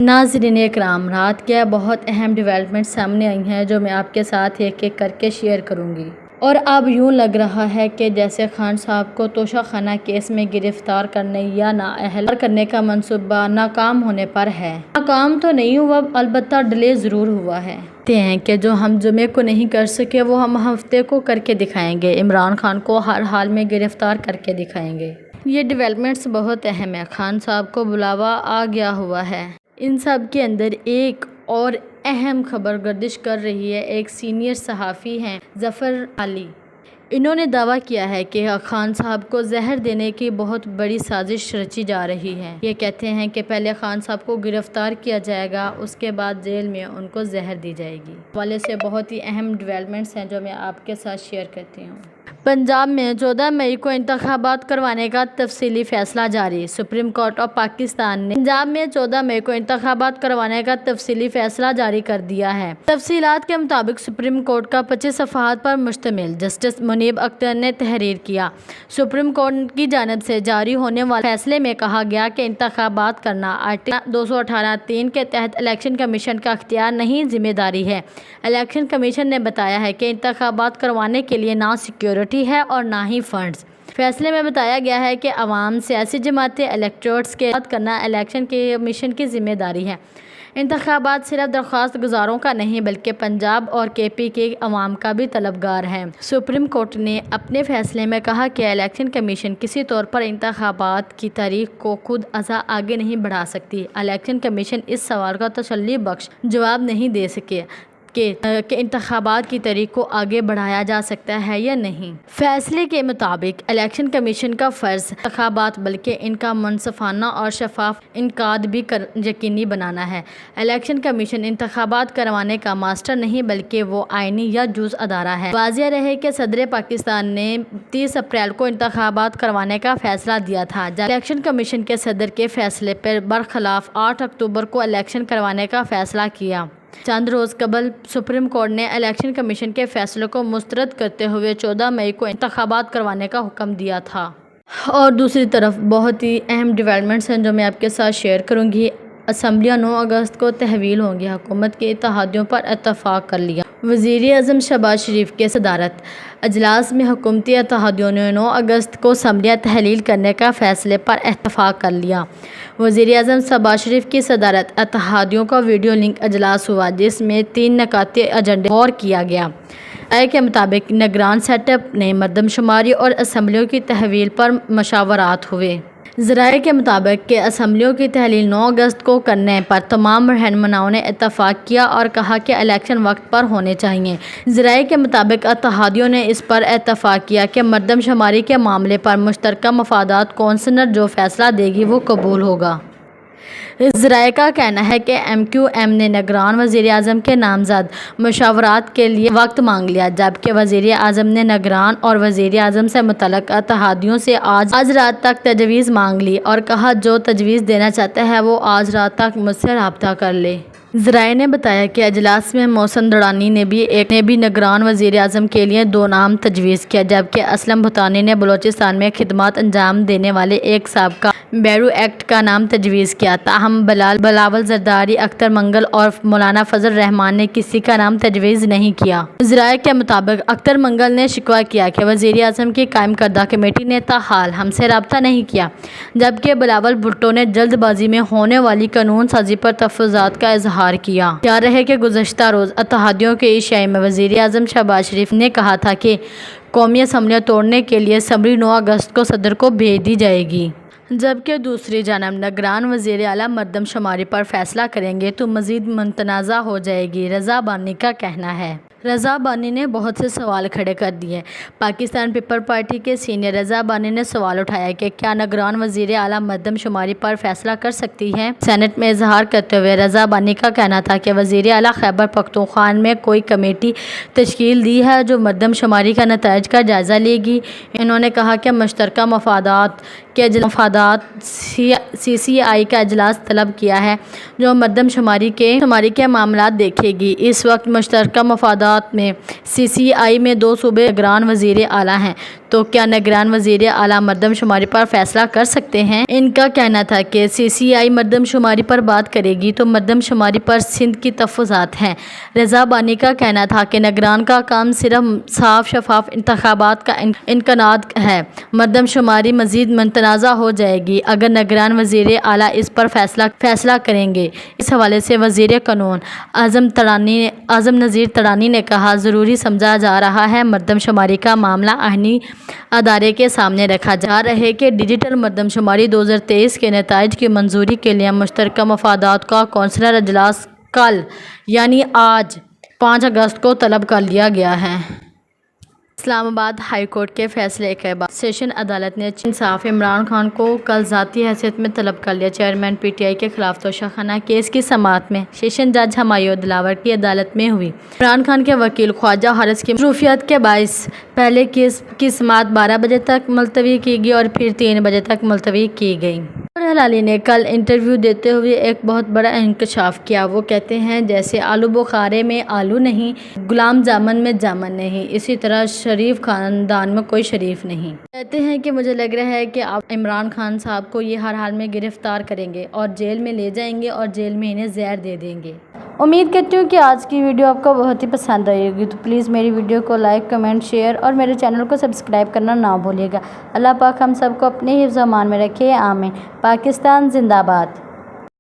ناظرین اکرام، رات کیا بہت اہم ڈیولپمنٹ سامنے آئی ہیں جو میں آپ کے ساتھ ایک ایک کر کے شیئر کروں گی۔ اور اب یوں لگ رہا ہے کہ جیسے خان صاحب کو توشہ خانہ کیس میں گرفتار کرنے یا نااہل کرنے کا منصوبہ ناکام ہونے پر ہے۔ ناکام تو نہیں ہوا، البتہ ڈیلے ضرور ہوا ہے۔ کہتے ہیں کہ جو ہم جمعے کو نہیں کر سکے وہ ہم ہفتے کو کر کے دکھائیں گے۔ عمران خان کو ہر حال میں گرفتار کر کے دکھائیں گے۔ یہ ڈیولپمنٹس بہت اہم ہے۔ خان صاحب کو بلاوا آ گیا ہوا ہے۔ ان سب کے اندر ایک اور اہم خبر گردش کر رہی ہے۔ ایک سینئر صحافی ہیں ظفر علی، انہوں نے دعویٰ کیا ہے کہ خان صاحب کو زہر دینے کی بہت بڑی سازش رچی جا رہی ہے۔ یہ کہتے ہیں کہ پہلے خان صاحب کو گرفتار کیا جائے گا، اس کے بعد جیل میں ان کو زہر دی جائے گی۔ اس حوالے سے بہت ہی اہم ڈیولپمنٹس ہیں جو میں آپ کے ساتھ شیئر کرتی ہوں۔ پنجاب میں 14 مئی کو انتخابات کروانے کا تفصیلی فیصلہ جاری۔ سپریم کورٹ آف پاکستان نے پنجاب میں 14 مئی کو انتخابات کروانے کا تفصیلی فیصلہ جاری کر دیا ہے۔ تفصیلات کے مطابق سپریم کورٹ کا 25 صفحات پر مشتمل جسٹس منیب اختر نے تحریر کیا۔ سپریم کورٹ کی جانب سے جاری ہونے والے فیصلے میں کہا گیا کہ انتخابات کرنا آرٹیکل 218(3) کے تحت الیکشن کمیشن کا اختیار نہیں، ذمہ داری ہے۔ الیکشن کمیشن نے بتایا ہے کہ انتخابات کروانے کے لیے نہ سیکیورٹی ہے اور نہ ہی فنڈز۔ فیصلے میں بتایا گیا ہے کہ عوام، سیاسی جماعتیں، الیکٹورٹس کے ساتھ کرنا الیکشن کمیشن کی ذمہ داری ہے۔ انتخابات صرف درخواست گزاروں کا نہیں بلکہ پنجاب اور کے پی کے عوام کا بھی طلبگار ہے۔ سپریم کورٹ نے اپنے فیصلے میں کہا کہ الیکشن کمیشن کسی طور پر انتخابات کی تاریخ کو خود ازاں آگے نہیں بڑھا سکتی۔ الیکشن کمیشن اس سوال کا تسلی بخش جواب نہیں دے سکے کہ انتخابات کی تاریخ کو آگے بڑھایا جا سکتا ہے یا نہیں۔ فیصلے کے مطابق الیکشن کمیشن کا فرض انتخابات بلکہ ان کا منصفانہ اور شفاف انعقاد بھی یقینی بنانا ہے۔ الیکشن کمیشن انتخابات کروانے کا ماسٹر نہیں بلکہ وہ آئینی یا جز ادارہ ہے۔ واضح رہے کہ صدر پاکستان نے 30 اپریل کو انتخابات کروانے کا فیصلہ دیا تھا، جبکہ الیکشن کمیشن کے صدر کے فیصلے پر برخلاف 8 اکتوبر کو الیکشن کروانے کا فیصلہ کیا۔ چند روز قبل سپریم کورٹ نے الیکشن کمیشن کے فیصلے کو مسترد کرتے ہوئے 14 مئی کو انتخابات کروانے کا حکم دیا تھا۔ اور دوسری طرف بہت ہی اہم ڈیولپمنٹس ہیں جو میں آپ کے ساتھ شیئر کروں گی۔ اسمبلیاں 9 اگست کو تحویل ہوں گی۔ حکومت کے اتحادیوں پر اتفاق کر لیا۔ وزیر اعظم شہباز شریف کے صدارت اجلاس میں حکومتی اتحادیوں نے 9 اگست کو اسمبلیاں تحلیل کرنے کا فیصلے پر اتفاق کر لیا۔ وزیر اعظم شہباز شریف کی صدارت اتحادیوں کا ویڈیو لنک اجلاس ہوا جس میں 3 نکاتی ایجنڈے غور کیا گیا۔ رائے کے مطابق نگران سیٹ اپ، نئی مردم شماری اور اسمبلیوں کی تحویل پر مشاورات ہوئے۔ ذرائع کے مطابق کہ اسمبلیوں کی تحلیل 9 اگست کو کرنے پر تمام رہنماؤں نے اتفاق کیا اور کہا کہ الیکشن وقت پر ہونے چاہیے۔ ذرائع کے مطابق اتحادیوں نے اس پر اتفاق کیا کہ مردم شماری کے معاملے پر مشترکہ مفادات کونسل جو فیصلہ دے گی وہ قبول ہوگا۔ ذرائع کا کہنا ہے کہ ایم کیو ایم نے نگران وزیر اعظم کے نامزد مشاورات کے لیے وقت مانگ لیا، جبکہ وزیر اعظم نے نگران اور وزیر اعظم سے متعلق اتحادیوں سے آج رات تک تجویز مانگ لی اور کہا جو تجویز دینا چاہتا ہے وہ آج رات تک مجھ سے رابطہ کر لے۔ ذرائع نے بتایا کہ اجلاس میں محسن درانی نے بھی نگران وزیر اعظم کے لیے 2 نام تجویز کیا، جبکہ اسلم بھوتانی نے بلوچستان میں خدمات انجام دینے والے ایک سابقہ بیورو ایکٹ کا نام تجویز کیا۔ تاہم بلاول زرداری، اختر منگل اور مولانا فضل الرحمان نے کسی کا نام تجویز نہیں کیا۔ ذرائع کے مطابق اختر منگل نے شکوہ کیا کہ وزیر اعظم کی قائم کردہ کمیٹی نے تاحال ہم سے رابطہ نہیں کیا، جبکہ بلاول بھٹو نے جلد بازی میں ہونے والی قانون سازی پر تفصیلات کا اظہار کیا۔ یاد رہے کہ گزشتہ روز اتحادیوں کے عشاء میں وزیر اعظم شہباز شریف نے کہا تھا کہ قومی اسمبلیاں توڑنے کے لیے اسمبلی 9 اگست کو صدر کو بھیج دی جائے گی، جبکہ دوسری جانب نگران وزیر اعلیٰ مردم شماری پر فیصلہ کریں گے تو مزید متنازع ہو جائے گی۔ رضا بانی کا کہنا ہے۔ رضا بانی نے بہت سے سوال کھڑے کر دیے۔ پاکستان پیپل پارٹی کے سینئر رضا بانی نے سوال اٹھایا کہ کیا نگران وزیر اعلیٰ مردم شماری پر فیصلہ کر سکتی ہے؟ سینٹ میں اظہار کرتے ہوئے رضا بانی کا کہنا تھا کہ وزیر اعلیٰ خیبر پختونخوا میں کوئی کمیٹی تشکیل دی ہے جو مردم شماری کا نتائج کا جائزہ لے گی۔ انہوں نے کہا کہ مشترکہ مفادات سی سی آئی کا اجلاس طلب کیا ہے جو مردم شماری کے معاملات دیکھے گی۔ اس وقت مشترکہ مفادات میں سی سی آئی میں 2 صوبے نگران وزیر اعلیٰ ہیں تو کیا نگران وزیر اعلیٰ مردم شماری پر فیصلہ کر سکتے ہیں؟ ان کا کہنا تھا کہ CCI مردم شماری پر بات کرے گی تو مردم شماری پر سندھ کی تحفظات ہیں۔ رضا بانی کا کہنا تھا کہ نگران کا کام صرف صاف شفاف انتخابات کا انعقاد ہے۔ مردم شماری مزید متنازع ہو جائے گی اگر نگران وزیر اعلیٰ اس پر فیصلہ کریں گے۔ اس حوالے سے وزیر قانون اعظم نذیر ترانی نے کہا، ضروری سمجھا جا رہا ہے مردم شماری کا معاملہ آئینی ادارے کے سامنے رکھا جا رہا ہے کہ ڈیجیٹل مردم شماری 2023 کے نتائج کی منظوری کے لیے مشترکہ مفادات کا کونسلر اجلاس کل یعنی آج 5 اگست کو طلب کر لیا گیا ہے۔ اسلام آباد ہائی کورٹ کے فیصلے کے بعد سیشن عدالت نے چیف انصاف عمران خان کو کل ذاتی حیثیت میں طلب کر لیا۔ چیئرمین PTI کے خلاف توشہ خانہ کیس کی سماعت میں سیشن جج ہمایوں دلاور کی عدالت میں ہوئی۔ عمران خان کے وکیل خواجہ حارث کی مصروفیات کے باعث پہلے کیس کی سماعت 12 بجے تک ملتوی کی گئی اور پھر 3 بجے تک ملتوی کی گئی۔ ہلالی نے کل انٹرویو دیتے ہوئے ایک بہت بڑا انکشاف کیا۔ وہ کہتے ہیں جیسے آلو بخارے میں آلو نہیں، گلاب جامن میں جامن نہیں، اسی طرح شریف خاندان میں کوئی شریف نہیں۔ کہتے ہیں کہ مجھے لگ رہا ہے کہ آپ عمران خان صاحب کو یہ ہر حال میں گرفتار کریں گے اور جیل میں لے جائیں گے اور جیل میں انہیں زہر دے دیں گے۔ امید کرتی ہوں کہ آج کی ویڈیو آپ کو بہت ہی پسند آئی ہوگی، تو پلیز میری ویڈیو کو لائک، کمنٹ، شیئر اور میرے چینل کو سبسکرائب کرنا نہ بھولیے گا۔ اللہ پاک ہم سب کو اپنے حفظ و امان میں رکھے، آمین۔ پاکستان زندہ باد۔